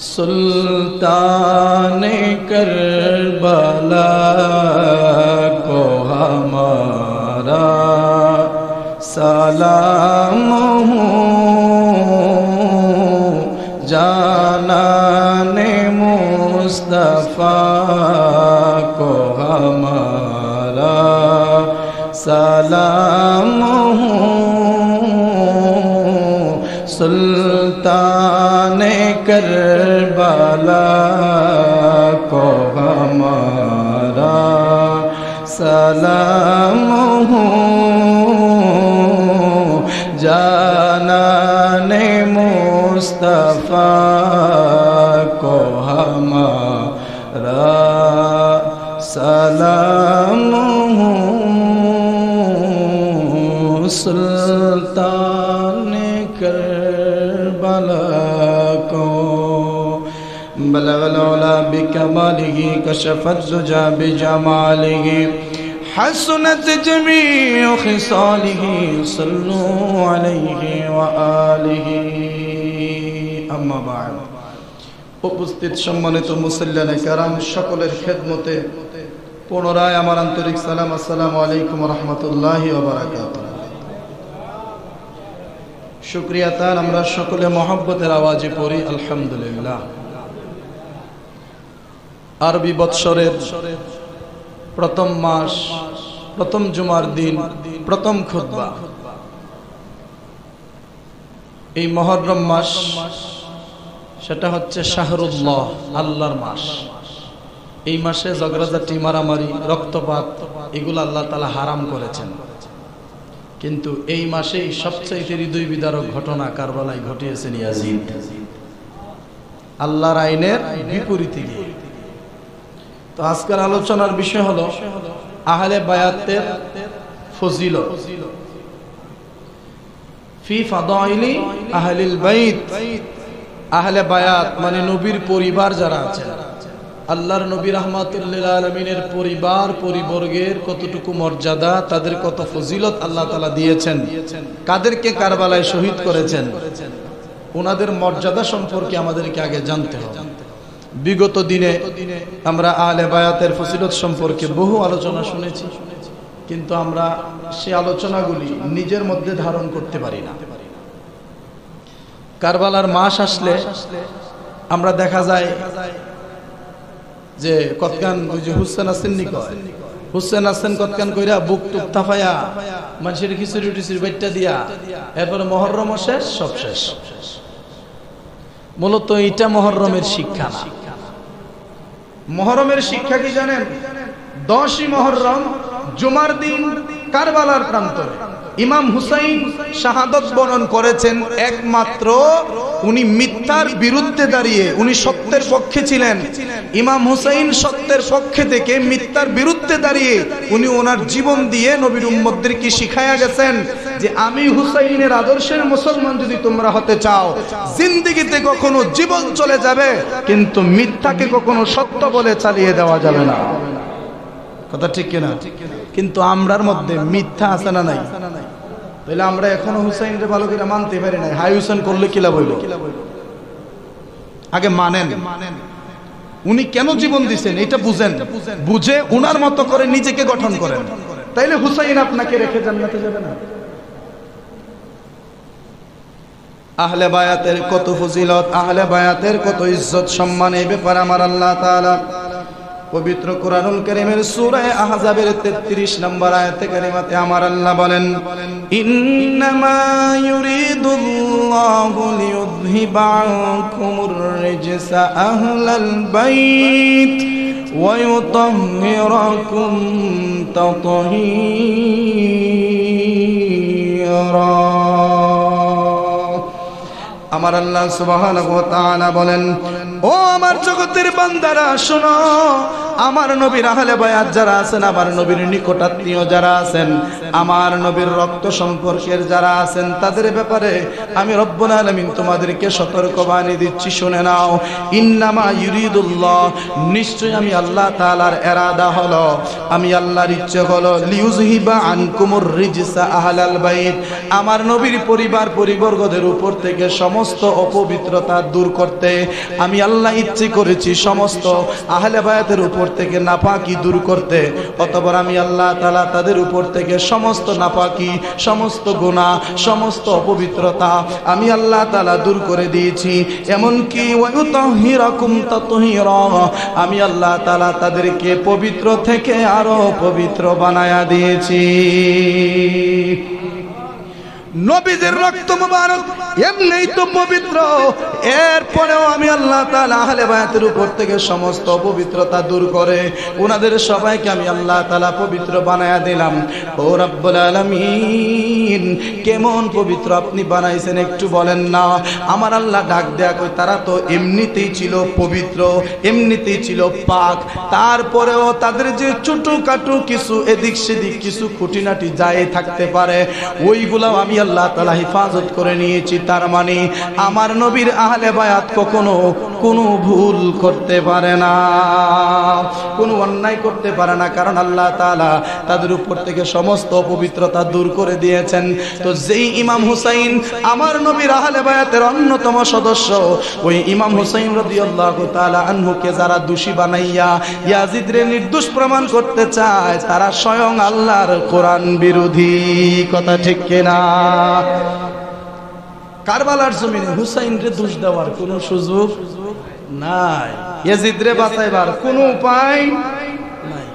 सुल्तान Karbala को हमारा सलाम हो, जानाने मुस्तफा को हमारा सलाम हो, सुल्तान करबला को हमारा सलाम हो, जानाने मुस्तफा को हमारा सलाम हो, सुल्तान करबला को बलगल उला बिकमालिही कशफत दुजा बिजमालिही हसनत जमीउ खिसालिही सल्लु अलैहि व आलिहि अम्मा बाद। उपस्थित सम्मानित मुसल्लियाने केराम সকলের খেদমতে পুনরায় আমার আন্তরিক সালাম, আসসালামু আলাইকুম ওয়া রাহমাতুল্লাহি ওয়া বারাকাতুহু। শুকরিয়া তার আমরা সকলে মহব্বতের আওয়াজে পড়ি আলহামদুলিল্লাহ। আরবি বৎসরের প্রথম মাস, প্রথম জুমার দিন, প্রথম খুতবা, এই মুহররম মাস, সেটা হচ্ছে শাহরুল্লাহ, আল্লাহর মাস। এই মাসে ঝগড়াঝাটি, মারামারি, রক্তপাত এগুলো আল্লাহ তাআলা হারাম করেছেন। কিন্তু এই মাসেই সবচেয়ে হৃদয় বিদারক ঘটনা কারবালায় ঘটিয়েছেন ইয়াজিদ, আল্লাহর আইনের বিপরীতে গিয়ে। তো আজকের আলোচনার বিষয় হলো আহলে বায়াতের ফজিলত, ফি ফাদাইলি আহলিল বাইত। আহলে বায়াত মানে নবীর পরিবার যারা আছে, আল্লাহর নবী রাহমাতুল লিল আলামিনের পরিবার পরিবর্গের কতটুকু মর্যাদা, তাদের কত ফজিলত আল্লাহ তাআলা দিয়েছেন, কাদেরকে কারবালায় শহীদ করেছেন, ওনাদের মর্যাদা সম্পর্কে আমাদেরকে আগে জানতে হবে। বিগত দিনে আমরা আহলে বায়াতের ফজিলত সম্পর্কে বহু আলোচনা শুনেছি, কিন্তু আমরা সেই আলোচনাগুলি নিজের মধ্যে ধারণ করতে পারি না। কারবালার মাস আসলে আমরা দেখা যায় যে কতকান ওই যে হুসেন আসেননি কয়, হুসেন আসেন কতকান কইরা বুক টুক তাফায়া মানুষের খিচুড়ি টিচুড়ি বাইটটা দিয়া এরপরে মুহররম শেষ, সব শেষ। মূলত এটা মুহররমের শিক্ষা না। মুহররমের শিক্ষা কি জানেন? 10ই মুহররম জুমার দিন কারবালার প্রান্তরে ইমাম হুসাইন শাহাদত বরণ করেছেন। একমাত্র উনি মিথ্যার বিরুদ্ধে দাঁড়িয়ে, উনি সত্যের পক্ষে ছিলেন। ইমাম হুসাইন সত্যের পক্ষে থেকে মিথ্যার বিরুদ্ধে দাঁড়িয়ে উনি ওনার জীবন দিয়ে নবীর উম্মতদেরকে শিখায়া গেছেন যে আমি হুসাইনের আদর্শের মুসলমান যদি তোমরা হতে চাও, জিন্দেগিতে কখনো জীবন চলে যাবে কিন্তু মিথ্যাকে কখনো সত্য বলে চালিয়ে দেওয়া যাবে না। কথা ঠিক কিনা? কিন্তু আমরার মধ্যে মিথ্যা আছে না নাই? তাহলে আমরা এখনো হুসাইনরে ভালো করে মানতে পারি না। হাই হুসেন করলে কি লাভ হইল? আগে মানেন উনি কেন জীবন দিচ্ছেন এটা বুঝেন, বুঝে উনার মতো করে নিজেকে গঠন করেন, তাইলে হুসাইন আপনাকে রেখে জান্নাতে যাবে না। আহলে বায়াতের কত ফজিলত, আহলে বায়াতের কত ইজ্জত সম্মান, এই ব্যাপারে আমার আল্লাহ তাআলা পবিত্র কোরআনুল কারীমের সূরা আহজাবের 33 নম্বর আয়াতে কারিমাতে আমার আল্লাহ বলেন, ইন্নামা ইউরিদুল্লাহু লিইউযহিবা আনকুমুর রিজসা আহলাল বাইত ওয়া ইউতাহহিরাকুম তাতহীরা। আমার আল্লাহ সুবহানাহু ওয়া তাআলা বলেন, ও আমার জগতের বান্দারা শোনো, আমার নবীর আহলে বায়াত যারা আছেন, আমার নবীর নিকটাত্মীয় যারা আছেন, আমার নবীর রক্ত সম্পর্কের যারা আছেন, তাদের ব্যাপারে আমি রব্বুল আলামিন তোমাদেরকে সতর্কবাণী দিচ্ছি, শুনে নাও। ইন্নামা ইউরিদুল্লাহ, নিশ্চয় আমি আল্লাহ তাআলার ইরাদা হলো, আমি আল্লাহর ইচ্ছে হলো, লিউযহিবা আনকুমুর রিজসা আহলাল বাইত, আমার নবীর পরিবার পরিবর্গদের উপর থেকে সমস্ত অপবিত্রতা দূর করতে আমি আল্লাহ ইচ্ছে করেছি, সমস্ত আহলে বায়াতের উপর থেকে নাপাকি দূর করতে। অতঃপর আমি আল্লাহ তাআলা তাদের উপর থেকে সমস্ত নাপাকি, সমস্ত গুনাহ, সমস্ত অপবিত্রতা আমি আল্লাহ তাআলা দূর করে দিয়েছি। এমনকি ওয়ায়ুতাহিরাকুম তাতহীরা, আমি আল্লাহ তাআলা তাদেরকে পবিত্র থেকে আরো পবিত্র বানায়া দিয়েছি। নবীদের রক্ত মুবারক এমনিই তো পবিত্র, এরপরেও আমি আল্লাহ তাআলা আহলে বায়াতের উপর থেকে সমস্ত অপবিত্রতা দূর করে ওনাদের সবাইকে আমি আল্লাহ তাআলা পবিত্র বানায়া দিলাম। ও রব্বুল আলামিন, কেমন পবিত্র আপনি বানাইছেন একটু বলেন না। আমার আল্লাহ ডাক দেয়া কই, তারা তো এমনিতেই ছিল পবিত্র, এমনিতেই ছিল পাক, তারপরেও তাদের যে ছোটখাটো কিছু এদিক সেদিক কিছু খুঁটিনাটি যায় থাকতে পারে, ওইগুলাও আমি আল্লাহ তাআলা হেফাজত করে নিয়েছি। তার মানে আমার নবীর আহলে বায়াত কখনো কোনো ভুল করতে পারে না, কোনো অন্যায় করতে পারে না, কারণ আল্লাহ তাআলা তাদের উপর থেকে সমস্ত অপবিত্রতা দূর করে দিয়েছেন। তো যেই ইমাম হুসাইন আমার নবীর আহলে বায়াতের অন্যতম সদস্য, ওই ইমাম হুসাইন রাদিয়াল্লাহু তাআলা আনহুকে যারা দোষী বানাইয়া ইয়াজিদরে নির্দোষ প্রমাণ করতে চায়, তারা স্বয়ং আল্লাহর কোরআন বিরোধী। কথা ঠিক কিনা? কারবালার জমিনে হুসাইনরে দোষ দেওয়ার কোনো সুযোগ নাই, ইয়াজিদরে বাঁচাইবার কোনো উপায় নাই।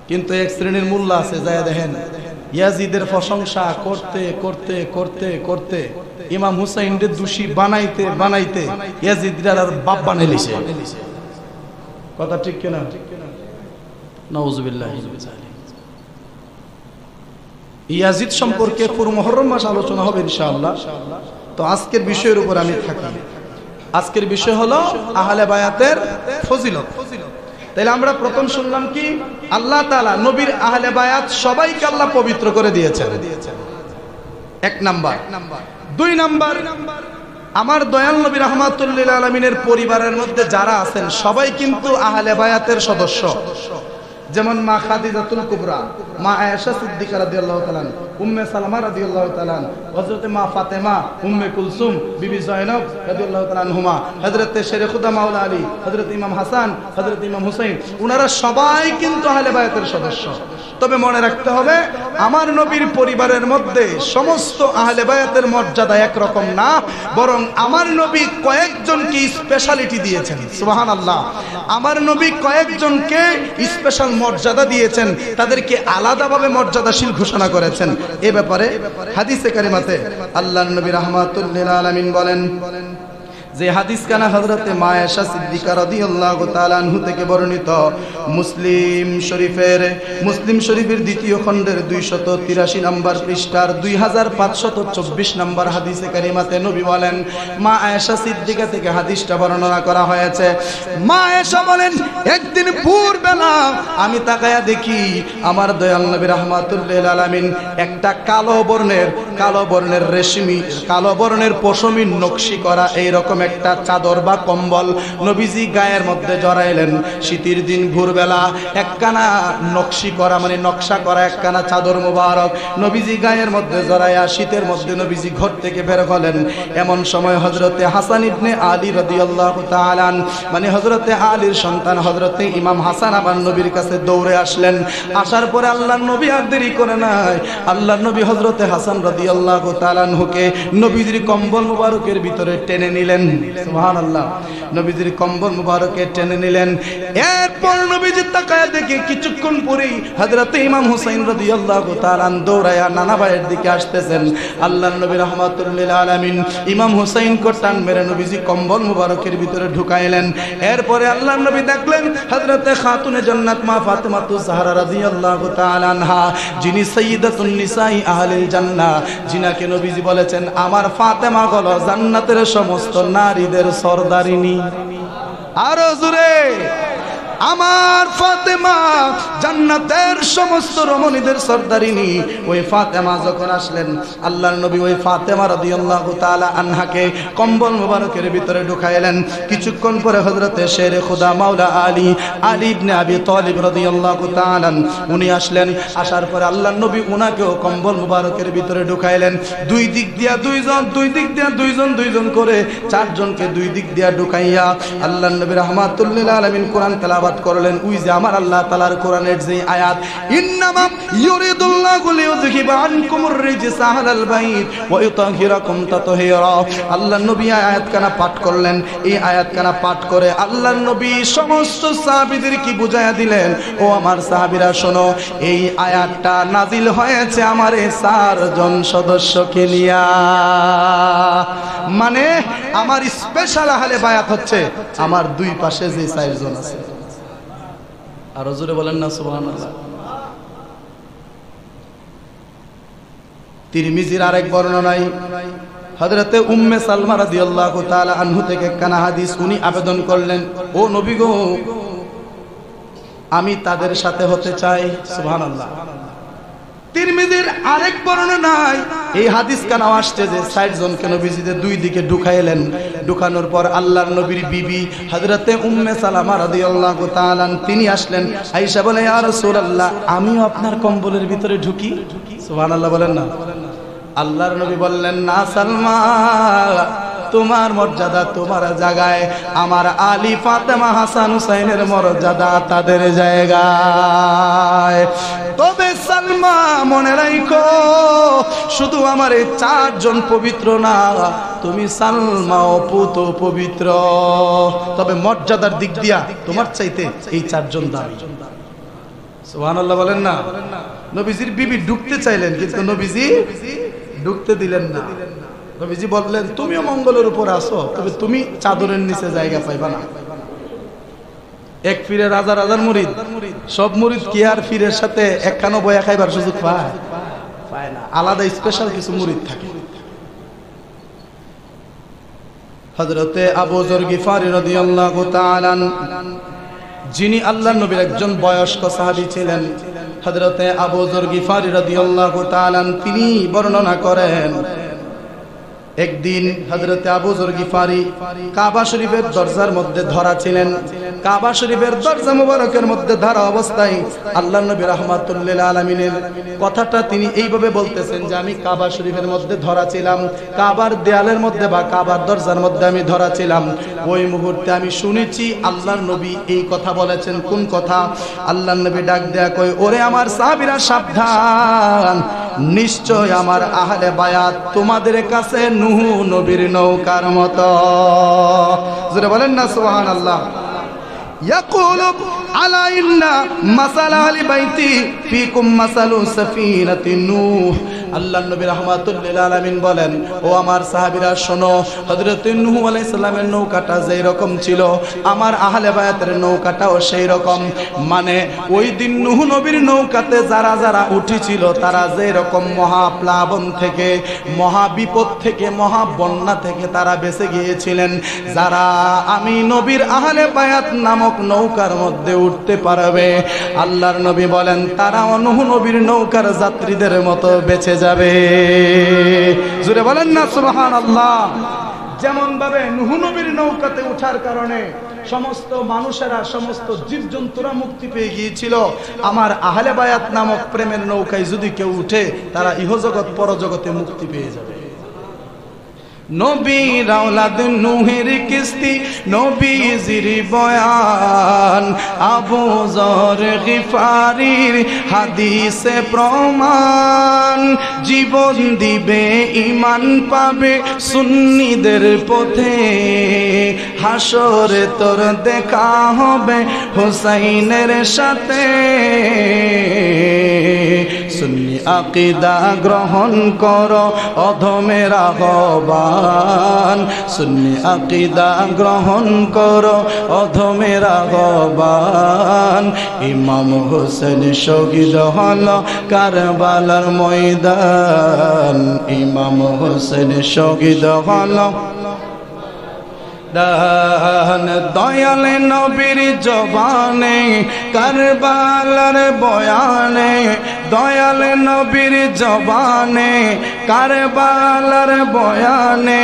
কিন্তু এক শ্রেণীর মোল্লা আছে, যায় দেখেন ইয়াজিদের প্রশংসা করতে করতে করতে করতে ইমাম হুসাইনরে দোষী বানাইতে বানাইতে ইয়াজিদরে আর বাপ বানাইলিছে। কথা ঠিক কিনা? নাউযুবিল্লাহি মিন যালিক। ইয়াজিদ সম্পর্কে পুরো মুহররম মাস আলোচনা হবে ইনশাআল্লাহ। তো আজকের বিষয়ের উপর আমি থাকি। আজকের বিষয় হলো আহলে বায়াতের ফজিলত। তাহলে আমরা প্রথম শুনলাম কি, আল্লাহ তাআলা নবীর আহলে বায়াত সবাইকে আল্লাহ পবিত্র করে দিয়েছেন, এক নাম্বার। দুই নাম্বার, আমার দয়াল নবী রাহমাতুল লিল আলামিনের পরিবারের মধ্যে যারা আছেন সবাই কিন্তু আহলে বায়াতের সদস্য। যেমন মা খাদিজাতুল কুবরা, মা আয়েশা সিদ্দিকা রাদিয়াল্লাহু তাআলা, উম্মে সালামা রাদিয়াল্লাহু তাআলা, হযরতে মা ফাতেমা, উম্মে কুলসুম, বিবি জয়নব রাদিয়াল্লাহু তাআলা আনহুমা, হযরতে শেরে খুদা মাওলা আলী, হযরত ইমাম হাসান, হযরত ইমাম হুসাইন, ওনারা সবাই কিন্তু আহলে বায়াতের সদস্য। তবে মনে রাখতে হবে, আমার নবীর পরিবারের মধ্যে সমস্ত আহলে বায়াতের মর্যাদা একরকম না, বরং আমার নবী কয়েকজনকে স্পেশালিটি দিয়েছেন। সুবহানাল্লাহ। আমার নবী কয়েকজনকে স্পেশাল মর্যাদা দিয়েছেন, তাদেরকে আলাদাভাবে মর্যাদাশীল ঘোষণা করেছেন। এ ব্যাপারে হাদিসে কারিমাতে আল্লাহর নবী রাহমাতুল লিল আলামিন বলেন, যে হাদিস কানা হযরতে মা আয়েশা সিদ্দিকা রাদিয়াল্লাহু তাআলা আনহু থেকে বর্ণিত, মুসলিম শরীফের দ্বিতীয় খণ্ডের 283 নম্বর পৃষ্ঠার 2524 নম্বর হাদিসে কারিমাতে নবী বলেন, মা আয়েশা সিদ্দিকা থেকে হাদিসটা বর্ণনা করা হয়েছে। মা আয়েশা বলেন, একদিন ভোরবেলা আমি তাকায়া দেখি আমার দয়াল নবী রাহমাতুল লিল আলামিন একটা কালো বর্ণের রেশমি, কালো বর্ণের পশমিন নকশি করা এইরকম একটা চাদর বা কম্বল নবীজি গায়ের মধ্যে জড়াইলেন। শীতের দিন ভোরবেলা একখানা নকশি করা মানে নকশা করা একখানা চাদর মুবারক নবীজি গায়ের মধ্যে জড়াইয়া শীতের মধ্যে নবীজি ঘর থেকে বের হলেন। এমন সময় হযরতে হাসান ইবনে আলী রাদিয়াল্লাহু তাআলা মানে হযরতে আলীর সন্তান হযরতে ইমাম হাসান আমার নবীর কাছে দৌড়ে আসলেন। আসার পরে আল্লাহর নবী আর দেরি করে নাই, আল্লাহর নবী হযরতে হাসান রাদিয়াল্লাহু তাআলা আনহুকে নবীজির কম্বল মুবারকের ভিতরে টেনে নিলেন। সুবহানাল্লাহ। নবীজির কম্বল মুবারকে টেনে নিলেন। এরপর নবীজি তাকায় দেখে কিছুক্ষণ পরেই হযরতে ইমাম হুসাইন রাদিয়াল্লাহু তাআলা দৌড়ায়া নানা ভাইয়ের দিকে আসতেছেন। আল্লাহর নবী রাহমাতুল লিল আলামিন ইমাম হুসাইন কো টান মেরে নবীজি কম্বল মুবারকের ভিতরে ঢুকাইলেন। এরপরে আল্লাহর নবী দেখলেন হযরতে খাতুনে জান্নাত মা ফাতেমাতুজ জাহরা রাদিয়াল্লাহু তাআলা আনহা, যিনি সাইয়্যিদাতুন নিসাই আহলিল জান্নাহ, যিনাকে নবীজি বলেছেন আমার ফাতেমা হলো জান্নাতের সমস্ত নারীদের সরদারিনী। আরো জোরে, আমার ফাতেমা জান্নাতের সমস্ত রমণীদের সর্দারিনী। ওই ফাতেমা যখন আসলেন, আল্লাহর নবী ওই ফাতেমা রাদিয়াল্লাহু তাআলা আনহাকে কম্বল মোবারকের ভিতরে ঢুকাইলেন। কিছুক্ষণ পরে হযরতে শেরে খুদা মাওলা আলী ইবনে আবি তালিব রাদিয়াল্লাহু তাআলা উনি আসলেন। আসার পরে আল্লাহর নবী উনাকেও কম্বল মোবারকের ভিতরে ঢুকাইলেন। দুই দিক দিয়া দুইজন করে চারজনকে দুই দিক দিয়া ঢুকাইয়া আল্লাহর নবী রাহমাতুল লিল আলামিন কোরআন তেলাওয়াত করলেন। ওই যে আমার আল্লাহ তাআলার কোরআনের যে আয়াত, ইন্নামা ইউরিদুল্লাহু লিইউযহিবা আনকুমুর রিজসা আহলাল বাইত ওয়া ইউতাহিরাকুম তাতহীরা। আল্লাহর নবী আয়াত কানা পাঠ করলেন। এই আয়াত কানা পাঠ করে আল্লাহর নবী সমস্ত সাহাবীদের কি বুঝায়া দিলেন, ও আমার সাহাবীরা শোনো, এই আয়াতটা নাজিল হয়েছে আমার এই চারজন সদস্যকে নিয়া। মানে আমার স্পেশাল আহলে বায়াত হচ্ছে আমার দুই পাশে যে চারজন আছে। আর হুজুরে বলেন না সুবহানাল্লাহ। তিরমিজির আরেক বর্ণনায় হযরতে উম্মে সালমা রাদিয়াল্লাহু তাআলা আনহু থেকে কানা হাদিস উনি আবেদন করলেন, ও নবী গো, আমি তাদের সাথে হতে চাই। সুবহানাল্লাহ। তিরমিজির আরেক বর্ণনায় এই হাদিস কানা আসছে যে ৬০ জনকে নবীজিদের দুই দিকে ঢুকাইলেন। ঢুকানোর পর আল্লাহর নবীর বিবি হযরতে উম্মে সালামা রাদিয়াল্লাহু তাআলা তিনি আসলেন। আয়েশা বলে, ইয়া রাসূলুল্লাহ, আমিও আপনার কম্বলের ভিতরে ঢুকি। সুবহানাল্লাহ বলেন না। আল্লাহর নবী বললেন, না সালমা, তোমার মর্যাদা তোমার জায়গায়, আমার আলী ফাতেমা হাসান হুসাইনের মর্যাদা তাদের জায়গায়। তবে সালমা মনে রাখো, শুধু আমার এই চারজন পবিত্র না, তুমি সালমা অপুত পবিত্র। তবে মর্যাদার দিক দিয়া তোমার চাইতে এই চারজন দামি। সুবহানাল্লাহ বলেন না। নবীজির বিবি ঢুকতে চাইলেন, কিন্তু নবীজি ঢুকতে দিলেন না। নবীজি বললেন, তুমিও মঙ্গলের উপর আসো, তবে তুমি চাদরের নিচে জায়গা পাইবা না। এক পীরের হাজার মুরিদ, সব মুরিদ কি আর পীরের সাথে একখানো বয়া খাইবার সুযোগ পায়? পায় না। আলাদা স্পেশাল কিছু মুরিদ থাকে। হযরতে আবু যর গিফারি রাদিয়াল্লাহু তাআলা যিনি আল্লাহর নবীর একজন বয়স্ক সাহাবী ছিলেন, হযরতে আবু যর গিফারি রাদিয়াল্লাহু তাআলা তিনি বর্ণনা করেন, একদিন হযরতে আবু যর গিফারি কাবা শরীফের দরজার মধ্যে ধরা ছিলেন। কাবা শরীফের দরজা মুবারকের মধ্যে ধরা অবস্থায় আল্লাহর নবী রাহমাতুল লিল আলামিনের কথাটা তিনি এইভাবে বলতেছেন যে, আমি কাবা শরীফের মধ্যে ধরা ছিলাম, কাবার দেয়ালের মধ্যে বা কাবার দরজার মধ্যে আমি ধরা ছিলাম। ওই মুহূর্তে আমি শুনেছি আল্লাহর নবী এই কথা বলেছেন। কোন কথা? আল্লাহর নবী ডাক দেয়া কই, ওরে আমার সাহাবীরা সাবধান, নিশ্চয় আমার আহলে বায়াত তোমাদের কাছে নূহ নবীর নৌকার মতো। জোরে বলেন না সুবহানাল্লাহ। ইয়াকুলু আলা ইন্না মাসালা আলি বাইতি ফিকুম মাসালু সাফিনাতি নূহ। আল্লাহর নবী রাহমাতুল লিল আলামিন বলেন, ও আমার সাহাবীরা শোনো, হযরত নূহ আলাইহিস সালামের নৌকাটা যেই রকম ছিল, আমার আহলে বায়াতের নৌকাটাও সেই রকম। মানে ওই দিন নূহ নবীর নৌকাতে যারা যারা উঠেছিল, তারা যেই রকম মহাপ্লাবন থেকে, মহা বিপদ থেকে, মহা বন্যা থেকে তারা বেঁচে গিয়েছিলেন, যারা আমি নবীর আহলে বায়াত নামক নৌকার মধ্যে উঠতে পারবে, আল্লাহর নবী বলেন তারা নূহ নবীর নৌকার যাত্রীদের মতো বেঁচে যাবে। জোরে বলেন না সুবহানাল্লাহ। যেমন ভাবে নূহ নবীর নৌকাতে ওঠার কারণে সমস্ত মানুষেরা, সমস্ত জীবজন্তুরা মুক্তি পেয়ে গিয়েছিল, আমার আহলে বায়াত নামক প্রেমের নৌকায় যদি কেউ উঠে, তারা ইহজগৎ পরজগতে মুক্তি পেয়ে যাবে। নবীর আওলাদ নূহের কিস্তি, নবীজির বয়ান, আবু যর গিফারির হাদিসে প্রমাণ, জীবন দিবে ঈমান পাবে সুন্নিদের পথে, হাসরে তোর দেখা হবে হুসাইনের সাথে। সুন্নি আকীদা গ্রহণ করো অধমের আহ্বান, সুন্নি আকীদা গ্রহণ করো অধমের আহ্বান। ইমাম হোসেন শহীদ হলো কারবালার ময়দান, ইমাম হোসেন শহীদ হলো দান দয়াল নবীর জবানে কারবালার বয়ানে, দয়াল নবীর জবানে কারবালার বয়ানে,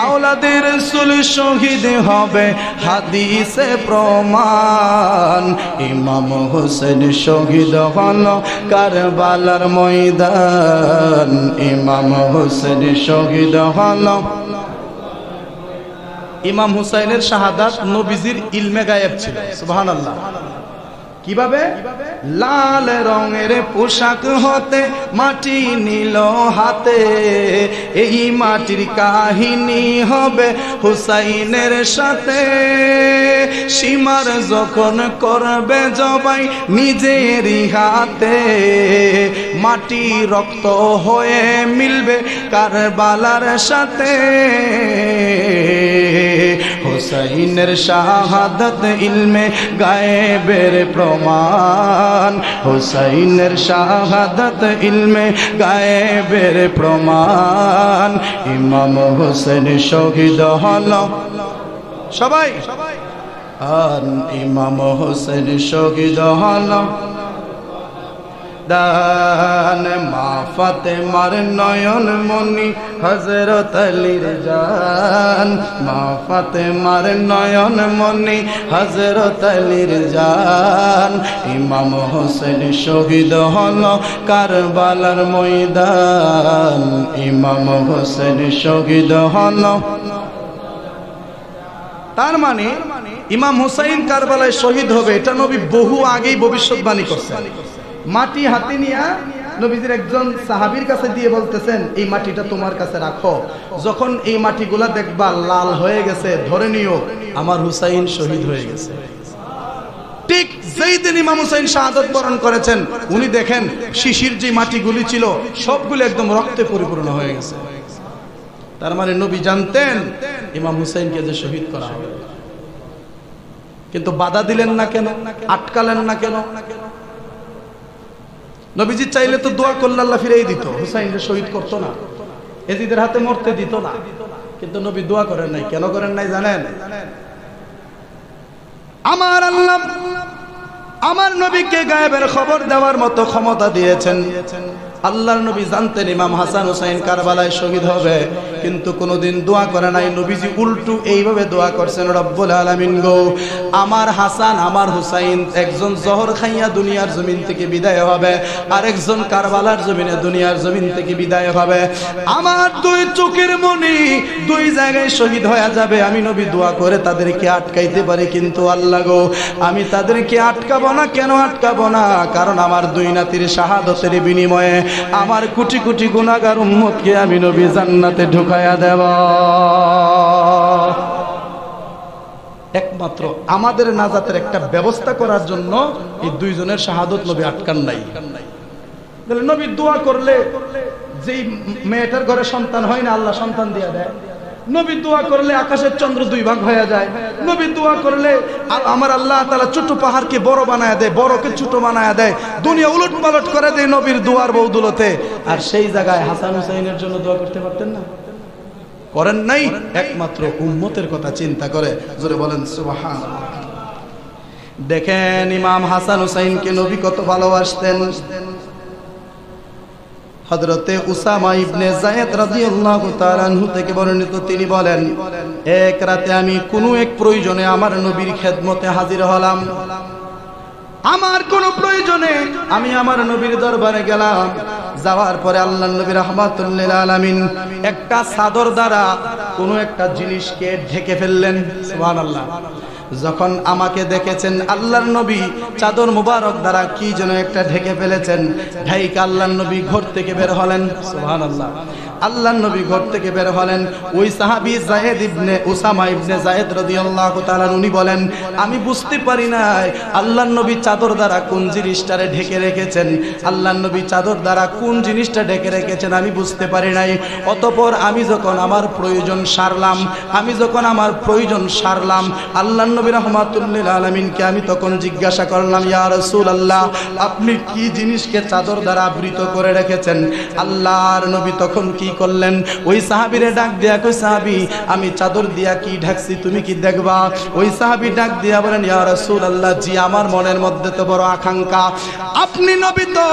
আওলাদে রাসূল শহীদ হবে হাদিসে প্রমাণ। ইমাম হোসেন শহীদ হলো কারবালার ময়দান, ইমাম হোসেন শহীদ হলো। ইমাম হুসাইনের শাহাদাত নবীজির ইলমে গায়েব ছিল। সুবহানাল্লাহ। কিভাবে? লাল রঙের পোশাক হতে মাটি নিল হাতে, এই মাটির কাহিনী হবে হুসাইনের সাথে। সীমার যখন করবে জবাই নিজেরই হাতে, মাটি রক্ত হয়ে মিলবে কারবালার সাথে। হুসাইনের শাহাদাত ইলমে গায়েবের প্রমাণ, হুসাইনের শাহাদাত ইলমে গায়েবের প্রমাণ। ইমাম হোসেন শহীদ হলো সবাই, আর ইমাম হোসেন শহীদ হলো। দান মা ফাতেমার নয়ন মনি হযরত আলীর জান, মা ফাতেমার নয়ন মনি হযরত আলীর জান। ইমাম হোসেন শহীদ হলো কারবালার ময়দান, ইমাম হোসেন শহীদ হলো। তার মানে ইমাম হুসাইন কারবালায় শহীদ হবে এটা নবী বহু আগেই ভবিষ্যৎবাণী করছেন। মাটি হাতে নিয়ে নবীজির একজন সাহাবীর কাছে দিয়ে বলতেছেন, এই মাটিটা তোমার কাছে রাখো, যখন এই মাটিগুলা দেখবা লাল হয়ে গেছে ধরে নিও আমার হুসাইন শহীদ হয়ে গেছে। ঠিক যেই দিন ইমাম হুসাইন শাহাদাত বরণ করেছেন, উনি দেখেন শিশির যে মাটিগুলি ছিল সবগুলো একদম রক্তে পরিপূর্ণ হয়ে গেছে। তার মানে নবী জানতেন ইমাম হুসাইনকে যে শহীদ করা হবে, কিন্তু বাধা দিলেন না কেন, আটকালেন না কেন? নবীজি চাইলে তো দোয়া করলে আল্লাহ ফিরেই দিত, হুসাইনকে শহীদ করতো না, এজিদের হাতে মরতে দিত না। কিন্তু নবী দোয়া করেন নাই। কেন করেন নাই জানেন? আমার আল্লাহ আমার নবীকে গায়েবের খবর দেওয়ার মতো ক্ষমতা দিয়েছেন। আল্লাহর নবী জানতেন ইমাম হাসান হুসাইন কারবালায় শহীদ হবে, কিন্তু কোনোদিন দোয়া করে নাই। নবীজি উল্টো এইভাবে দোয়া করছেন, রব্বুল আলামিন গো, আমার হাসান আমার হুসাইন একজন জহর খাইয়া দুনিয়ার জমিন থেকে বিদায় হবে, আর একজন কারবালার জমিনে দুনিয়ার জমিন থেকে বিদায় হবে। আমার দুই চোখের মনি দুই জায়গায় শহীদ হয়ে যাবে। আমি নবী দোয়া করে তাদেরকে আটকাইতে পারি, কিন্তু আল্লাহ গো আমি তাদেরকে আটকাবো না। কেন আটকাবো না? কারণ আমার দুই নাতির শাহাদতের বিনিময়ে আমার কোটি কোটি গুনাহগার উম্মতকে আমি নবী জান্নাতে ঢুকায়া দেব। একমাত্র আমাদের নাজাতের একটা ব্যবস্থা করার জন্য এই দুইজনের শাহাদত নবী আটকান নাই। নবী দোয়া করলে যেই মেয়েটার ঘরে সন্তান হয় না, আল্লাহ সন্তান দিয়ে দেয়। নবী দোয়া করলে আকাশের চন্দ্র দুই ভাগ হয়ে যায়। নবী দোয়া করলে আমার আল্লাহ তাআলা ছোট পাহাড়কে বড় বানায় দেয়, বড়কে ছোট বানায় দেয়, দুনিয়া উলট পালট করে দেয় নবীর দোয়ার বদৌলতে। আর সেই জায়গায় হাসান হুসাইনের জন্য দোয়া করতে পারতেন না? করেন নাই। একমাত্র উম্মতের কথা চিন্তা করে। জোরে বলেন সুবহানাল্লাহ। দেখেন ইমাম হাসান হুসাইনকে নবী কত ভালোবাসতেন। হযরতে উসামা ইবনে যায়েদ রাদিয়াল্লাহু তাআলা আনহু থেকে বর্ণিত, তিনি বলেন, এক রাতে আমি কোনো এক প্রয়োজনে আমার নবীর খেদমতে হাজির হলাম। আমার কোন প্রয়োজনে আমি আমার নবীর দরবারে গেলাম। যাওয়ার পরে আল্লাহর নবী রাহমাতুল লিল আলামিন একটা চাদর দ্বারা কোনো একটা জিনিসকে ঢেকে ফেললেন। সুবহানাল্লাহ। যখন আমাকে দেখেছেন আল্লাহর নবী চাদর মুবারক দ্বারা কি যেন একটা ঢেকে ফেলেছেন, ঢাইকা আল্লাহর নবী ঘর থেকে বের হলেন। সুবহানাল্লাহ। আল্লাহর নবী ঘর থেকে বের হলেন। ওই সাহাবী যায়েদ ইবনে উসামা ইবনে যায়েদ রাদিয়াল্লাহু তাআলা উনি বলেন, আমি বুঝতে পারি নাই আল্লাহর নবী চাদর দ্বারা কোন জিনিসটারে ঢেকে রেখেছেন। আল্লাহর নবী চাদর দ্বারা কোন জিনিসটা ঢেকে রেখেছেন আমি বুঝতে পারি নাই। অতঃপর আমি যখন আমার প্রয়োজন সারলাম, আল্লাহর নবী রাহমাতুল লিল আলামিনকে আমি তখন জিজ্ঞাসা করলাম, ইয়া রাসূলুল্লাহ, আপনি কি জিনিসকে চাদর দ্বারা আবৃত করে রেখেছেন? আল্লাহর নবী তখন কি কি করলেন, ওই সাহাবীরে ডাক দিয়া কই সাহাবী আমি চাদর দিয়া কি ঢাকছি তুমি কি দেখবা? ওই সাহাবী ডাক দিয়া বলেন ইয়া রাসূলুল্লাহ, জি আমার মনের মধ্যে তো বড় আকাঙ্ক্ষা, আপনি নবী তো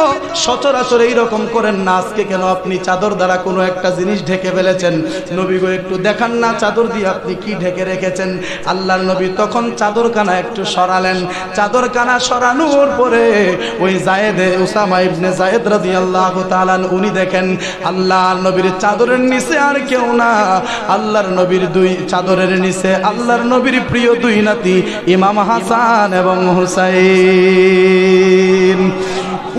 সচরাচর এইরকম করেন না, আজকে কেন আপনি চাদর দ্বারা কোনো একটা জিনিস ঢেকে ফেলেছেন? নবী গো একটু দেখান না চাদর দিয়ে আপনি কি ঢেকে রেখেছেন। আল্লাহর নবী তখন চাদর কানা একটু সরালেন, চাদর কানা সরানোর পরে ওই জায়েদে উসামা ইবনে জায়েদ রাদিয়াল্লাহু তাআলা উনি দেখেন আল্লাহর নবীর চাদরের নিচে আর কেউ না, আল্লাহর নবীর দুই চাদরের নিচে আল্লাহর নবীর প্রিয় দুই নাতি ইমাম হাসান এবং হুসাইন।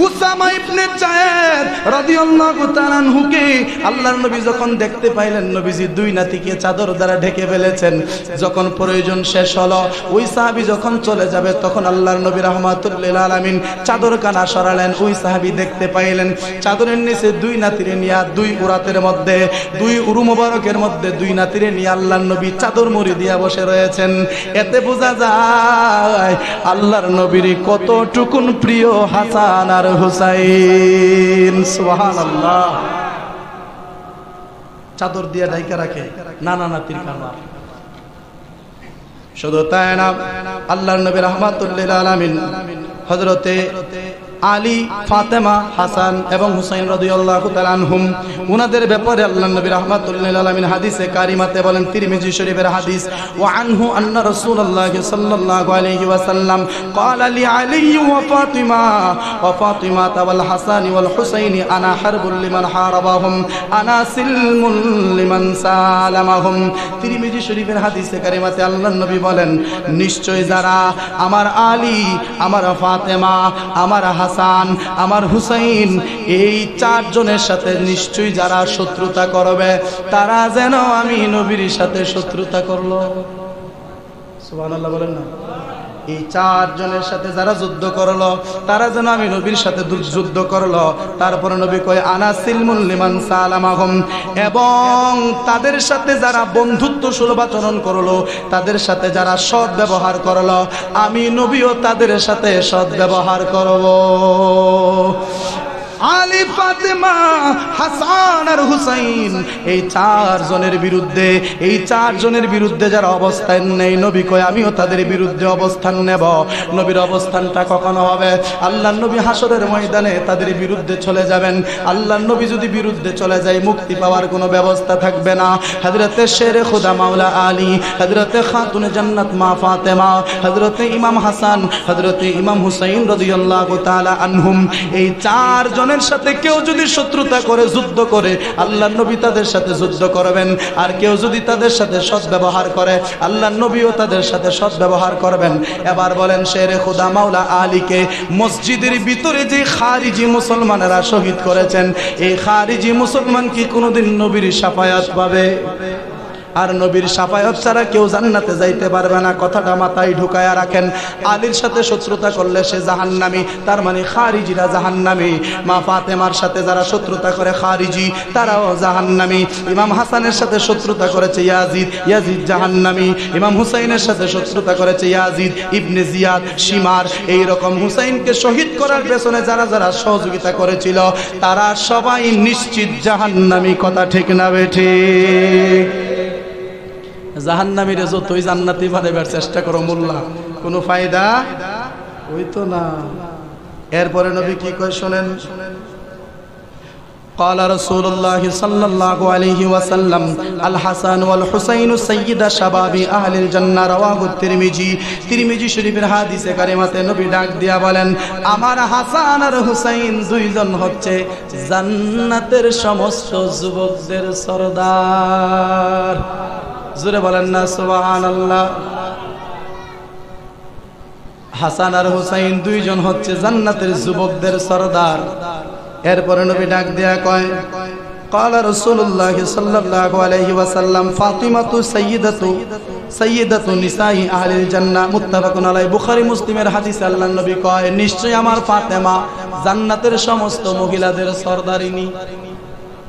উসামা ইবনে জায়েদ রাদিয়াল্লাহু তাআলা আনহুকে আল্লাহর নবী যখন দেখতে পাইলেন নবীজি দুই নাতিকে চাদর দ্বারা ঢেকে ফেলেছেন, যখন প্রয়োজন শেষ হলো ওই সাহাবী যখন চলে যাবে তখন আল্লাহর নবী রাহমাতুল লিল আলামিন চাদর কানা সরালেন, ওই সাহাবী দেখতে পাইলেন চাদরের নিচে দুই নাতিরে নিয়ে, দুই উরাতের মধ্যে দুই উরু মোবারকের মধ্যে দুই নাতিরে নিয়ে আল্লাহর নবী চাদর মুড়ি দিয়া বসে রয়েছেন। এতে বোঝা যায় আল্লাহর নবীর কতটুকুন প্রিয় হাসান আর হুসাইন। সুবহানাল্লাহ। চাদর দিয়ে ঢাইকা রাখে নানা নাতির কারবার। শুধু তাই না, আল্লাহর নবী রাহমাতুল লিল আলামিন হযরতে আলী, ফাতেমা, হাসান এবং হুসাইন রাদিয়াল্লাহু তাআলা আনহুম উনাদের ব্যাপারে আল্লাহর নবী রাহমাতুল লিল আলামিন হাদিসে কারিমাতে বলেন, তিরমিজি শরীফের হাদিস, ওয়া আনহু আন্না রাসূলুল্লাহ সাল্লাল্লাহু আলাইহি ওয়াসাল্লাম ক্বালা লি আলী ওয়া ফাতিমা ওয়াল হাসান ওয়াল হুসাইন আনা হারবুল লিমান হারাবাহুম আনা সিলমুল লিমান সালামাহুম। তিরমিজি শরীফের হাদিসে কারিমাতে আল্লাহর নবী বলেন, নিশ্চয় যারা আমার আলী, আমার ফাতেমা, আমার হাসান, আমার হুসাইন এই চারজনের সাথে নিশ্চয়ই যারা শত্রুতা করবে তারা যেন আমি নবীর সাথে শত্রুতা করলো। সুবহানাল্লাহ বলেন না। এই চারজনের সাথে যারা যুদ্ধ করলো তারা যেন আমি নবীর সাথে যুদ্ধ করলো। তারপরে নবী কয় আনা সিলমুল লিমান সালামাহুম, এবং তাদের সাথে যারা বন্ধুত্ব সুলভ আচরণ করলো, তাদের সাথে যারা সৎ ব্যবহার করলো, আমি নবীও তাদের সাথে সৎ ব্যবহার করব। আলী, ফাতেমা, হাসান আর হুসাইন এই চারজনের বিরুদ্ধে, এই চারজনের বিরুদ্ধে যারা অবস্থান নেই, নবী কয় আমিও তাদের বিরুদ্ধে অবস্থান নেব। নবীর অবস্থানটা কখনো হবে, আল্লাহর নবী হাসরের ময়দানে তাদের বিরুদ্ধে চলে যাবেন। আল্লাহর নবী যদি বিরুদ্ধে চলে যায় মুক্তি পাওয়ার কোনো ব্যবস্থা থাকবে না। হযরতে শেরে খুদা মাওলা আলী, হযরতে খাতুনে জান্নাত মা ফাতেমা, হযরতে ইমাম হাসান, হযরতে ইমাম হুসাইন রাদিয়াল্লাহু তাআলা আনহুম এই চারজন সাথে কেউ যদি শত্রুতা করে, যুদ্ধ করে, আল্লাহর নবী তাদের সাথে যুদ্ধ করবেন। আর কেউ যদি তাদের সাথে সৎ ব্যবহার করে, আল্লাহর নবীও তাদের সাথে সৎ ব্যবহার করবেন। এবার বলেন, শেরে খুদা মাওলা আলীকে মসজিদের ভিতরে যে খারিজি মুসলমানেরা শহীদ করেছেন, এই খারিজি মুসলমান কি কোনোদিন নবীর শাফায়াত পাবে? আর নবীর শাফায়াত ছাড়া কেউ জান্নাতে যাইতে পারবে না। কথাটা মাথায় ঢুকায়া রাখেন। আলীর সাথে শত্রুতা করলে সে জাহান্নামী, তার মানে খারিজিরা জাহান্নামী। মা ফাতেমার সাথে যারা শত্রুতা করে খারিজি, তারাও জাহান্নামী। ইমাম হাসানের সাথে শত্রুতা করেছে ইয়াজিদ, ইয়াজিদ জাহান্নামী। ইমাম হুসাইনের সাথে শত্রুতা করেছে ইয়াজিদ ইবনে জিয়াদ শিমার। এই রকম হুসাইনকে শহীদ করার পেছনে যারা যারা সহযোগিতা করেছিল তারা সবাই নিশ্চিত জাহান্নামী। কথা ঠিক না বেঠি? জাহান্নামীরে যতই জান্নাতি বানাবার চেষ্টা করো মোল্লা, কোনো ফায়দা হইতো না। এরপরে নবী কি কয় শোনেন। قال رسول الله صلى الله عليه وسلم الحسن والحسين سيد شباب اهل الجنه رواه الترمذي। তিরমিজি শরীফের হাদিসে কারিমাতে নবী ডাক দিয়া বলেন, আমার হাসান আর হুসাইন দুইজন হচ্ছে জান্নাতের সমস্ত যুবকদের সরদার। জোরে বলেন না সুবহানাল্লাহ। হাসান আর হুসাইন দুইজন হচ্ছে জান্নাতের যুবকদের সরদার। এরপরে নবী ডাক দেয়া কয়, ক্বালা রাসূলুল্লাহ সাল্লাল্লাহু আলাইহি ওয়াসাল্লাম ফাতিমাতু সাইয়্যিদাতু নিসাই আহলিল জান্নাহ মুত্তাফাকুন আলাইহি। বুখারী মুসলিমের হাদিসে আল্লাহর নবী কয়, নিশ্চয় আমার ফাতেমা জান্নাতের সমস্ত মহিলাদের সরদারিনী।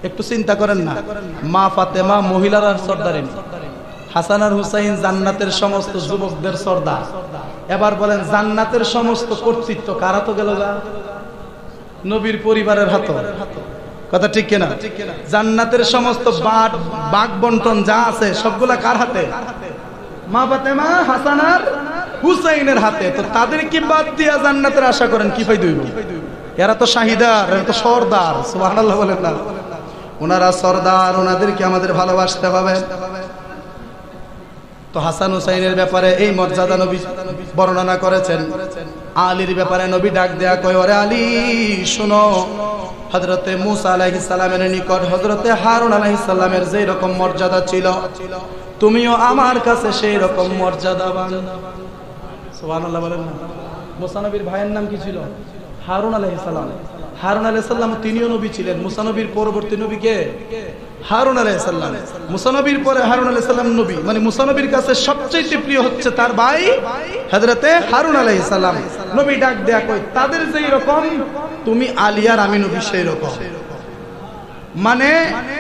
একটু চিন্তা করেন না, মা ফাতেমা মহিলার সরদারিনী, হাসান আর হুসাইন জান্নাতের সমস্ত যুবকদের সরদার। এবার বলেন, জান্নাতের সমস্ত কর্তৃত্ব কার হাতে গেল? নবীর পরিবারের হাতে। কথা ঠিক কিনা? জান্নাতের সমস্ত বাগ বন্টন যা আছে সবগুলা কার হাতে? মা ফাতেমা, হাসান আর হুসাইনের হাতে। তো তাদের কি বাদ দিয়া জান্নাতের আশা করেন? কি ফায়দা হইব? এরা তো শাহিদার, এরা তো সরদার। সুবহানাল্লাহ বলেন না? ওনারা সরদার, ওনাদেরকে আমাদের ভালোবাসতে হবে। তো হাসান হুসাইনের ব্যাপারে এই মর্যাদা নবী বর্ণনা করেছেন। আলীর ব্যাপারে নবী ডাক দেয়া কয়, ওরে আলী শোনো, হযরতে মূসা আলাইহিস সালামের নিকট হযরতে হারুন আলাইহিস সালামের যেই রকম মর্যাদা ছিল, তুমিও আমার কাছে সেই রকম মর্যাদাবান। সুবহানাল্লাহ বলেন না? মূসা নবীর ভাইয়ের নাম কি ছিল? হারুন আলাইহিস সালাম। হারুন আলাইহিস সালাম তিনিও নবী ছিলেন। মূসা নবীর পরবর্তী নবী কে? হারুন আলাইহিস সালাম। মূসা নবীর পরে হারুন আলাইহিস সালাম নবী, মানে মূসা নবীর কাছে সবচেয়ে প্রিয় হচ্ছে তার ভাই হযরতে হারুন আলাইহিস সালাম। নবী ডাক দেয়া কই, তাদের যেই রকম তুমি আলী আর আমি নবী সেই রকম। মানে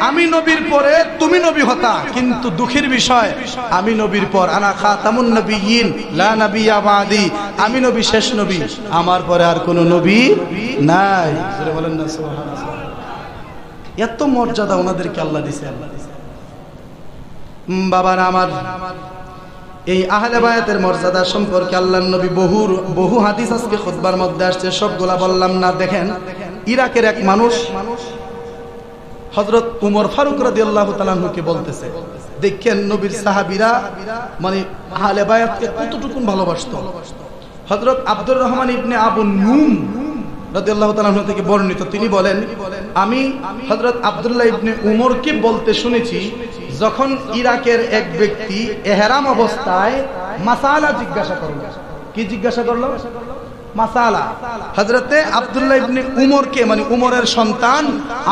আমি নবীর পরে তুমি নবী হতা, কিন্তু দুঃখের বিষয় আমি নবীর পর আনা খাতামুন নবিয়্যিন লা নাবিয়্যা বাদি, আমি নবী শেষ নবী, আমার পরে আর কোনো নবী নাই। জোরে বলেন না সুবহানাল্লাহ। এত মর্যাদা ওনাদেরকে আল্লাহ দিয়েছে। বাবারা আমার, এই আহলে বায়াতের মর্যাদা সম্পর্কে আল্লাহর নবী বহু হাদিস আজকে খুতবার মধ্যে আসছে, সবগুলা বললাম না। দেখেন, ইরাকের এক মানুষ হযরত উমর ফারুক রাদিয়াল্লাহু তাআলা আনহুকে বলতেছে, দেখেন নবীর সাহাবীরা মানে আহলে বায়াতকে কতটুকু ভালোবাসতো। হযরত আব্দুর রহমান ইবনে আবু নুম রাদিয়াল্লাহু তাআলা আনহু থেকে বর্ণিত, তিনি বলেন, আমি হযরত আব্দুল্লাহ ইবনে উমরকে বলতে শুনেছি, যখন ইরাকের এক ব্যক্তি ইহরাম অবস্থায় মাসালা জিজ্ঞাসা করল। কি জিজ্ঞাসা করলো? মাসালা। হযরতে আব্দুল্লাহ ইবনে উমরকে, মানে উমরের সন্তান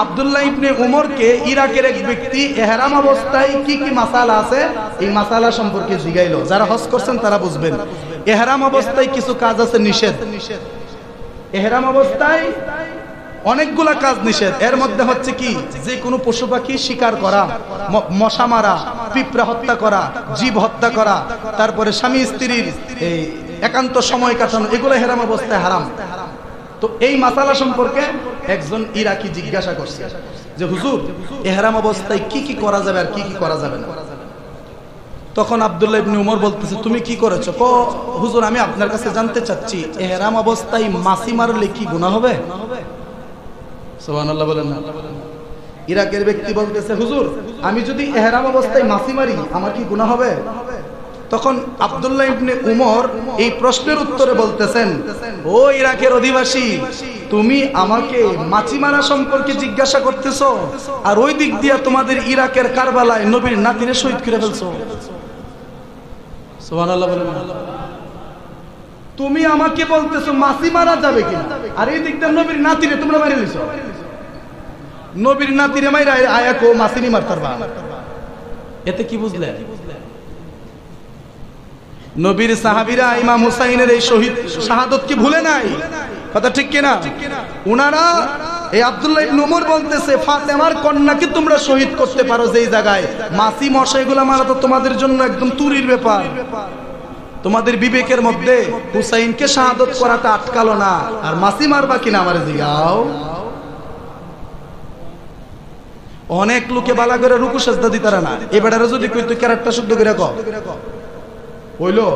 আব্দুল্লাহ ইবনে উমরকে ইরাকের এক ব্যক্তি ইহরাম অবস্থায় কি কি মাসালা আছে এই মাসালা সম্পর্কে জিজ্ঞাইলো। যারা হজ করছেন তারা বুঝবেন, ইহরাম অবস্থায় কিছু কাজ আছে নিষেধ। ইহরাম অবস্থায় অনেকগুলা কাজ নিষেধ। এর মধ্যে হচ্ছে কি, যে কোনো পশু পাখি শিকার করা, মশা মারা, পিঁপড়া হত্যা করা, জীব হত্যা করা, তারপরে স্বামী স্ত্রীর এই একান্ত সময় কাটানো, এগুলো ইহরাম অবস্থায় হারাম। তো এই মাসালা সম্পর্কে একজন ইরাকি জিজ্ঞাসা করছে যে, হুজুর ইহরাম অবস্থায় কি কি করা যাবে আর কি কি করা যাবে না। তখন আব্দুল্লাহ ইবনে উমর বলতেছে, তুমি কি করেছো? হুজুর আমি আপনার কাছে জানতে চাচ্ছি, ইহরাম অবস্থায় মাছি মারলে কি গুনাহ হবে? সুবহানাল্লাহ বলেন না? ইরাকের ব্যক্তি বলতেছে, হুজুর আমি যদি ইহরাম অবস্থায় মাছি মারি আমার কি গুনাহ হবে? তখন আব্দুল্লাহ ইবনে উমর এই প্রশ্নের উত্তরে বলতেছেন, ও ইরাকের অধিবাসী, তুমি আমাকে মাছি মারা সম্পর্কে জিজ্ঞাসা করতেছো, আর ওই দিক দিয়ে তোমাদের ইরাকের কারবালায় নবীর নাতিরে শহীদ করে ফেলছো। সুবহানাল্লাহ বলেন না? তুমি আমাকে বলতেছো মাছি মারা যাবে কিনা, আর এই দিক দিয়ে নবীর নাতিরে তোমরা মাইরে লিছো। নবীর নাতিরে মাইরা আয়া কো মাছিনি মারতার বা, এতে কি বুঝলে? নবীর সাহাবীরা ইমাম হুসাইনের এই শহীদ শাহাদত কি ভুলে নাই? কথা ঠিক কিনা? উনারা এই আব্দুল্লাহ ইবনে উমর বলতেছে, ফাতেমার কন্যাকে তোমরা শহীদ করতে পারো যেই জায়গায়, মাছি মশা এগুলা মারা তো তোমাদের জন্য একদম তুরির ব্যাপার। তোমাদের বিবেকের মধ্যে হুসাইনকে শাহাদত করাটা আটকালো না, আর মাছি মারবা কিনা আমারে জিগাও। অনেক লোকে বালা করে রুকু সাজদা দিতারা না, এবারে যদি কই তুই ক্যারেক্টার শুদ্ধ করে কও, হইলো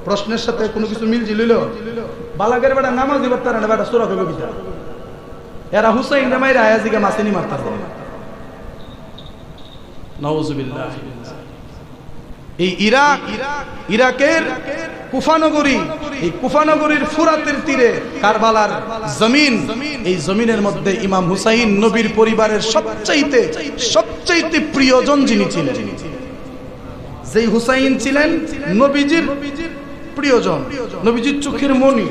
প্রশ্নের সাথে কোনো কিছু মিল জিলিল, বালাগের বেটা নামাজ দিবার তারা না, বেটা সূরা কইবে কিটা। এরা হুসাইন রে মাইরা আয়াজিকে মাসিনি মারতার। নাউজুবিল্লাহ। এই ইরাকের কুফানগরী, এই কুফানগরীর ফুরাতের তীরে কারবালার জমিন, এই জমিনের মধ্যে ইমাম হুসাইন নবীর পরিবারের সবচাইতে প্রিয়জন যিনি ছিলেন, যেই হুসাইন ছিলেন নবীজির প্রিয়জন, নবীজির চোখের মণি,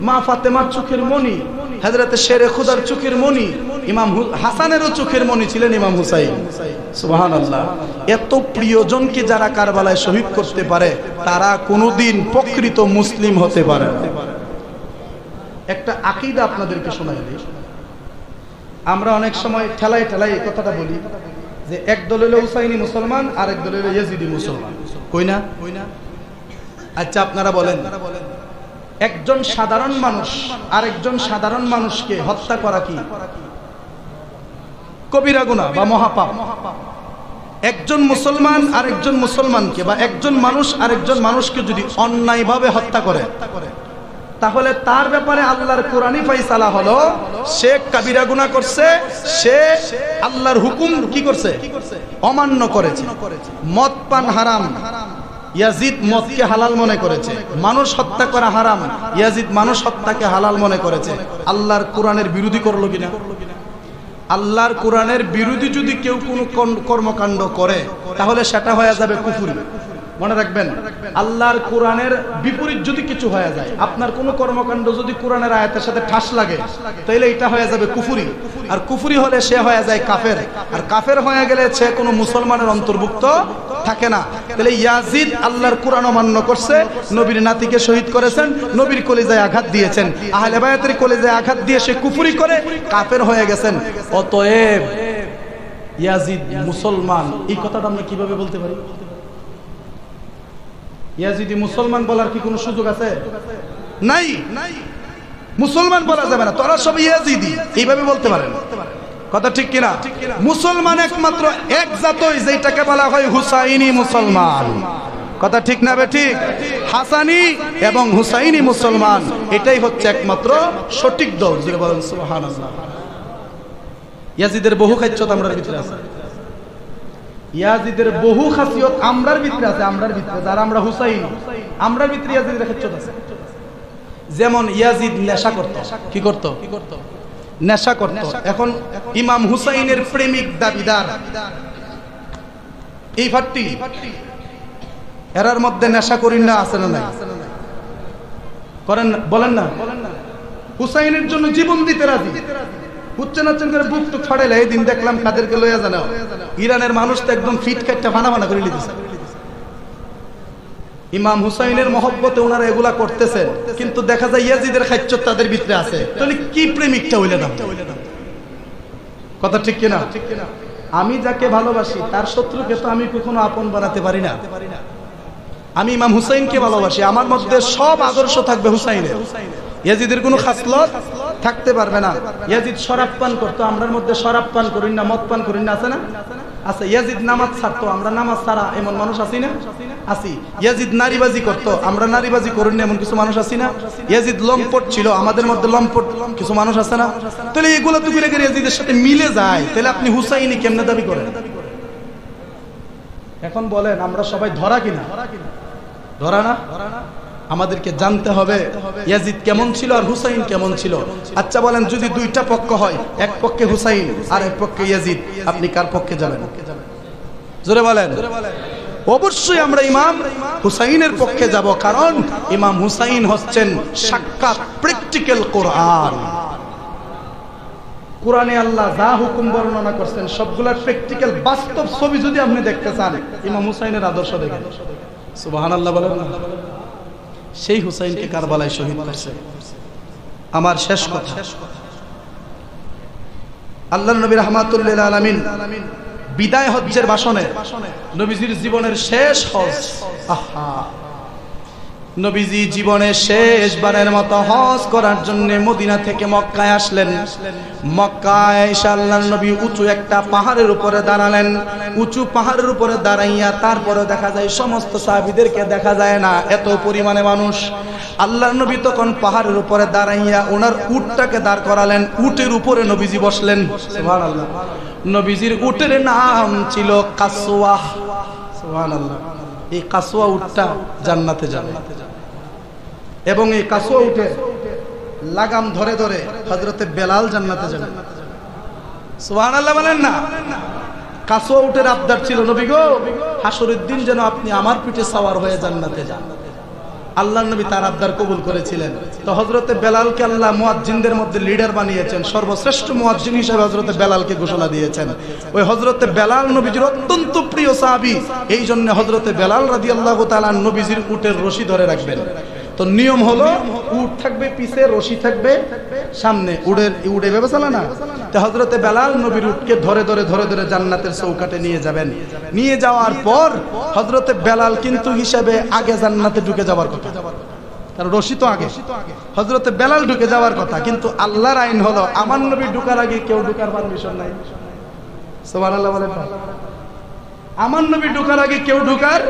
মা ফাতেমার চোখের মণি, হযরতে শেরে খুদার চোখের মণি, ইমাম হাসানেরও চোখের মণি ছিলেন ইমাম হুসাইন। সুবহানাল্লাহ। এত প্রিয়জনকে যারা কারবালায় শহীদ করতে পারে তারা কোনোদিন প্রকৃত মুসলিম হতে পারে না। একটা আকীদা আপনাদেরকে শোনাই দিই। আমরা অনেক সময় ঠেলায় এই কথাটা বলি যে এক দল হলো হুসাইনি মুসলমান আর এক দল হলো ইয়াজিদি মুসলমান, কই না? আচ্ছা আপনারা বলেন, একজন সাধারণ মানুষ আর একজন সাধারণ মানুষকে হত্যা করা কি? কবিরা গুনাহ বা মহাপাপ। একজন মুসলমান আরেকজন মুসলমানকে বা একজন মানুষ আরেকজন মানুষকে যদি অন্যায়ভাবে হত্যা করে, তাহলে তার ব্যাপারে আল্লাহর কোরআনী ফায়সালা হলো সে কবিরা গুনাহ করছে, সে আল্লাহর হুকুম কি করছে, অমান্য করেছে। মদ পান হারাম, ইয়াজিদ মদকে হালাল মনে করেছে। মানুষ হত্যা করা হারাম, ইয়াজিদ মানুষ হত্যাকে হালাল মনে করেছে। আল্লাহর কোরআনের বিরোধী করলো কিনা? আল্লাহর কোরআনের বিরোধী যদি কেউ কোনো কর্মকাণ্ড করে তাহলে সেটা হয়ে যাবে কুফরি। মনে রাখবেন, আল্লাহর কোরআনের বিপরীত যদি কিছু হয়ে যায়, আপনার কোনো কর্মকাণ্ড যদি কোরআনের আয়াতের সাথে ঠাস লাগে, তাহলে এটা হয়ে যাবে কুফরি। আর কুফরি হলে সে হয়ে যায় কাফের, আর কাফের হয়ে গেলে সে কোনো মুসলমানের অন্তর্ভুক্ত থাকে না। তাহলে ইয়াজিদ আল্লাহর কোরআন অমান্য করছে, নবীর নাতিকে শহীদ করেছেন, নবীর কলিজায় আঘাত দিয়েছেন, আহলে বায়াতের কলিজায় আঘাত দিয়ে সে কুফরি করে কাফের হয়ে গেছেন। অতএব ইয়াজিদ মুসলমান, এই কথাটা আমরা কিভাবে বলতে পারি? ইয়াজিদি মুসলমান বলার কি কোনো সুযোগ আছে? নাই, মুসলমান বলা যাবে না, তোরা সব ইয়াজিদি এইভাবে বলতে পারেন। কথা ঠিক কিনা? মুসলমান একমাত্র এক জাতই যেটাকে বলা হয় হুসাইনি মুসলমান। কথা ঠিক না? ঠিক। হাসানি এবং হুসাইনি মুসলমান, এটাই হচ্ছে একমাত্র সঠিক দল। যেটা বলেন সুবহানাল্লাহ। ইয়াজিদের বহু খাদ্যত আমরার ভিতরে আছে, ইয়াজিদের বহু খাসিয়ত আমরার ভিতরে আছে। আমরার ভিতরে যারা আমরা হুসাইন, আমরার ভিতরে ইয়াজিদের খাসিয়ত আছে। যেমন ইয়াজিদ নেশা করত। কি করত? নেশা করত। এখন ইমাম হুসাইনের প্রেমিক দাবিদার এই ফাট্টি, এরার মধ্যে নেশা করেন না, আছে না নাই? করেন? বলেন না। হুসাইনের জন্য জীবন দিতে রাজি, উচ্চারণ করে বুক তো ছড়াইলে। এই দিন দেখলাম কাদেরকে লইয়া জানো, ইরানের মানুষ তো একদম ফিট কাটটা ফানা ফানা করে লিখেছে। ইমাম হুসাইনের মহব্বতে ওনারা এগুলা করতেছেন, কিন্তু দেখা যায় ইয়াজিদের খাচ্চত তাদের ভিতরে আছে। তাহলে কি প্রেমিকটা হইলে না? কথা ঠিক কিনা? আমি যাকে ভালোবাসি তার শত্রুকে তো আমি কখনো আপন বানাতে পারি না। আমি ইমাম হুসাইনকে ভালোবাসি, আমার মধ্যে সব আদর্শ থাকবে হুসাইনের। ইয়াজিদের কোনো খাসলত থাকতে পারবে না। ইয়াজিদ শরাব পান করতো, আমরার মধ্যে শরাব পান করি না, মদ পান করি না, আছে না? আছে। ইয়াজিদ নামাজ ছাড়তো, আমরা নামাজ ছাড়া এমন মানুষ আছি না? আছি। ইয়াজিদ নারীবাজি করতো, আমরা নারীবাজি করি না এমন কিছু মানুষ আছি না? ইয়াজিদ লম্পট ছিল, আমাদের মধ্যে লম্পট কিছু মানুষ আছে না? তাহলে এগুলো তো ফিরে গেলে ইয়াজিদের সাথে মিলে যায়, তাহলে আপনি হুসাইনি কেমনে দাবি করেন? এখন বলেন, আমরা সবাই ধরা কিনা? ধরা না। আমাদেরকে জানতে হবে ইয়াজিদ কেমন ছিল আর হুসাইন কেমন ছিল। আচ্ছা বলেন, যদি দুইটা পক্ষ হয়, এক পক্ষে হুসাইন আর এক পক্ষে ইয়াজিদ, আপনি কার পক্ষে যাবেন? জোরে বলেন। অবশ্যই আমরা ইমাম হুসাইনের পক্ষে যাব, কারণ ইমাম হুসাইন হচ্ছেন সাক্ষাৎ প্র্যাকটিক্যাল কোরআন। কোরআনে আল্লাহ যা হুকুম বর্ণনা করছেন সবগুলার প্র্যাকটিক্যাল বাস্তব ছবি যদি আপনি দেখতে চান, ইমাম হুসাইনের আদর্শ দেখেন। সুবহানাল্লাহ বলেন। সেই হুসাইনকে কারবালায় শহীদ করছে। আমার শেষ কথা, আল্লাহর নবী রাহমাতুল লিল আলামিন বিদায় হজ্জের ভাষণে নবীজির জীবনের শেষ হজ, আহা, নবীজি জীবনে শেষবারের মতো হজ করার জন্য মদিনা থেকে মক্কায় আসলেন। মক্কায় এসে আল্লাহর নবী উঁচু একটা পাহাড়ের উপরে দাঁড়ালেন। উঁচু পাহাড়ের উপরে দাঁড়াইয়া তারপরে দেখা যায় সমস্ত সাহাবীদেরকে দেখা যায় না, এত পরিমাণে মানুষ। আল্লাহর নবী তখন পাহাড়ের উপরে দাঁড়াইয়া ওনার উটটাকে দাঁড় করালেন, উটের উপরে নবীজি বসলেন। সুবহানাল্লাহ। নবীজির উটের নাম ছিল কাসওয়া। সুবহানাল্লাহ। এই কাসওয়া উটটা জান্নাতে যাবে, এবং এই কাসওয়া উটের লাগাম ধরে ধরে হযরতে বেলাল জান্নাতে যাবে। সুবহানাল্লাহ বলেন না। কাসওয়া উটের আবদার ছিল, নবী গো, হাসরের দিন যেন আপনি আমার পিঠে সওয়ার হয়ে জান্নাতে যান। আল্লাহর নবী তার আবদার কবুল করেছিলেন। তো হযরতে বেলালকে আল্লাহ মুয়াজ্জিনদের মধ্যে লিডার বানিয়েছেন, সর্বশ্রেষ্ঠ মুয়াজ্জিন হিসেবে হযরতে বেলালকে ঘোষণা দিয়েছেন। ওই হযরতে বেলাল নবীজির অত্যন্ত প্রিয় সাহাবী, এই জন্য হযরতে বেলাল রাদিয়াল্লাহু তাআলা নবীজির উটের রশি ধরে রাখবেন। তো নিয়ম হলো উট থাকবে পিছে, রশি থাকবে সামনে, উড়ে ভেবে চলে না। তো হযরতে বেলাল নবীর উটকে ধরে ধরে ধরে ধরে জান্নাতের চৌকাঠে নিয়ে যাবেন। নিয়ে যাওয়ার পর হযরতে বেলাল কিন্তু হিসাবে আগে জান্নাতে ঢুকে যাওয়ার কথা, কারণ রশি তো আগে, হযরতে বেলাল ঢুকে যাওয়ার কথা। কিন্তু আল্লাহর আইন হলো আমার নবী ঢুকার আগে কেউ ঢুকার পারমিশন নাই। সুবহানাল্লাহ বলেন। আমার নবী ঢোকার আগে কেউ ঢোকার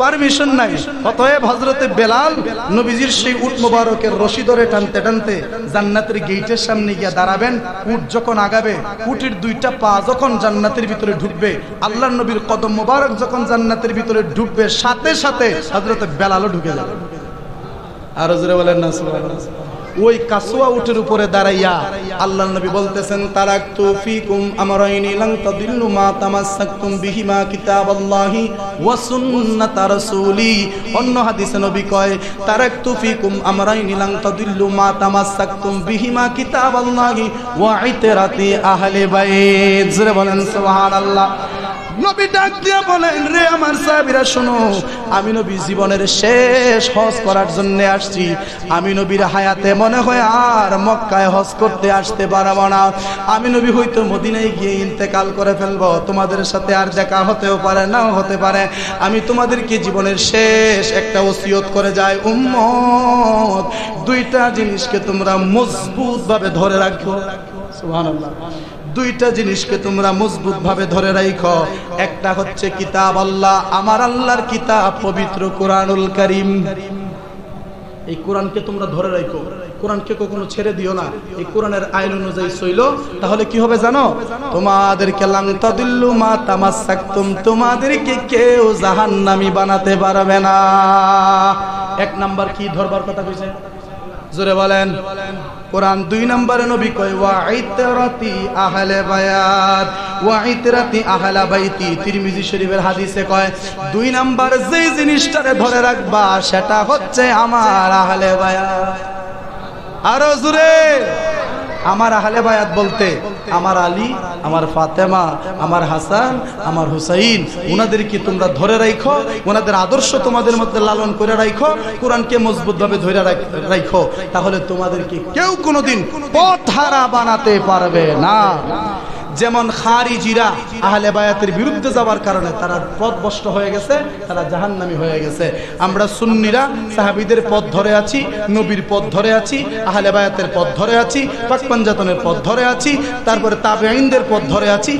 পারমিশন নাই। অতএব হযরতে বেলাল নবীজির সেই উট মোবারকের রশি ধরে টানতে টানতে জান্নাতের গেটের সামনে গিয়ে দাঁড়াবেন। উট যখন আগাবে, উটের দুইটা পা যখন জান্নাতের ভিতরে ঢুকবে, আল্লাহর নবীর কদম মোবারক যখন জান্নাতের ভিতরে ঢুকবে, সাথে সাথে হযরতে বেলালও ঢুকে যাবে। আর জোরে বলেন না সুবহানাল্লাহ। ওই কাসওয়া উটের উপরে দাঁড়াইয়া আল্লাহর নবী বলতেছেন, তারাকতু ফিকুম আমরাইনি লান তাদিল্লু মা তামাসসাকতুম বিহিমা কিতাবাল্লাহি ওয়া সুন্নাত রাসূলি। অন্য হাদিসে নবী কয়, তারাকতু ফিকুম আমরাইনি লান তাদিল্লু মা তামাসসাকতুম বিহিমা কিতাবাল্লাহি ওয়া ইতরাতি আহলি বাইত। জোরে বলেন সুবহানাল্লাহ। নবী ডাক দিয়া বলেন, রে আমার সাহাবীরা শোনো, আমি নবী জীবনের শেষ হজ করার জন্য আসছি। আমি নবীর হায়াতে মনে হয় আর মক্কায় হজ করতে আসতে পারবো না। আমি নবী হয়তো মদিনায় গিয়ে ইন্তেকাল করে ফেলবো। তোমাদের সাথে আর দেখা হতেও পারে, নাও হতে পারে। আমি তোমাদেরকে জীবনের শেষ একটা ওসিয়ত করে যাই, উম্মত দুইটা জিনিসকে তোমরা মজবুত ভাবে ধরে রাখো। সুবহানাল্লাহ। দুইটা জিনিসকে তোমরা মজবুত ভাবে ধরে রাখো। একটা হচ্ছে কিতাব আল্লাহ, আমার আল্লাহর কিতাব পবিত্র কোরআনুল কারীম। এই কোরআনকে তোমরা ধরে রাখো, কোরআনকে কখনো ছেড়ে দিও না। এই কোরআনের আইন অনুযায়ী চলো, তাহলে কি হবে জানো? তোমাদেরকে লান তাদিল্লু মা তামাসসাকতুম, তোমাদেরকে কেউ জাহান্নামী বানাতে পারবে না। এক নাম্বার কি ধরবার কথা কইছে? জোরে বলেন। কোরআন। দুই নম্বরে নবী কয়, ওয়া ইতরাতি আহলে বায়াত, ওয়া ইতরাতি আহলা বাইতি। তিরমিজি শরীফের হাদিসে কয়, দুই নাম্বার যেই জিনিসটারে ধরে রাখবা সেটা হচ্ছে আমার আহলে বায়াত। আরো জোরে। আমার আহলে বায়াত বলতে আমার আলী, আমার ফাতেমা, আমার হাসান, আমার হুসাইন, ওনাদেরকে তোমরা ধরে রাখো, ওনাদের আদর্শ তোমাদের মধ্যে লালন করে রাখো, কোরআনকে মজবুত ভাবে ধরে রাখো, তাহলে তোমাদেরকে কেউ কোনোদিন পথহারা বানাতে পারবে না। যেমন খারিজিরা আহলে বায়াতের বিরুদ্ধে যাওয়ার কারণে তারা পথভ্রষ্ট হয়ে গেছে, তারা জাহান্নামী হয়ে গেছে। আমরা সুন্নিরা সাহাবীদের পথ ধরে আছি, নবীর পথ ধরে আছি, আহলে বায়াতের পথ ধরে আছি, পাক পাঞ্জাতনের পথ ধরে আছি, তারপরে তাবেঈনদের পথ ধরে আছি,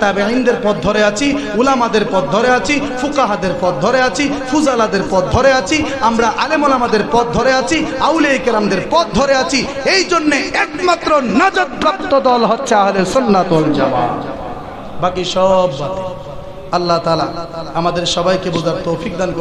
তাবেঈনদের পথ ধরে আছি, উলামাদের পথ ধরে আছি, ফুকাহাদের পথ ধরে আছি, ফুজালাদের পথ ধরে আছি, আমরা আলেম ওলামাদের পথ ধরে আছি, আউলিয়া কেরামদের পথ ধরে আছি। এই জন্য একমাত্র নাজাত প্রাপ্ত দল হচ্ছে আহলে সুন্নাত ওয়াল জামাত, বাকি সব বাতিল। আল্লাহ তাআলা আমাদের সবাইকে বোঝার তৌফিক দান করুন।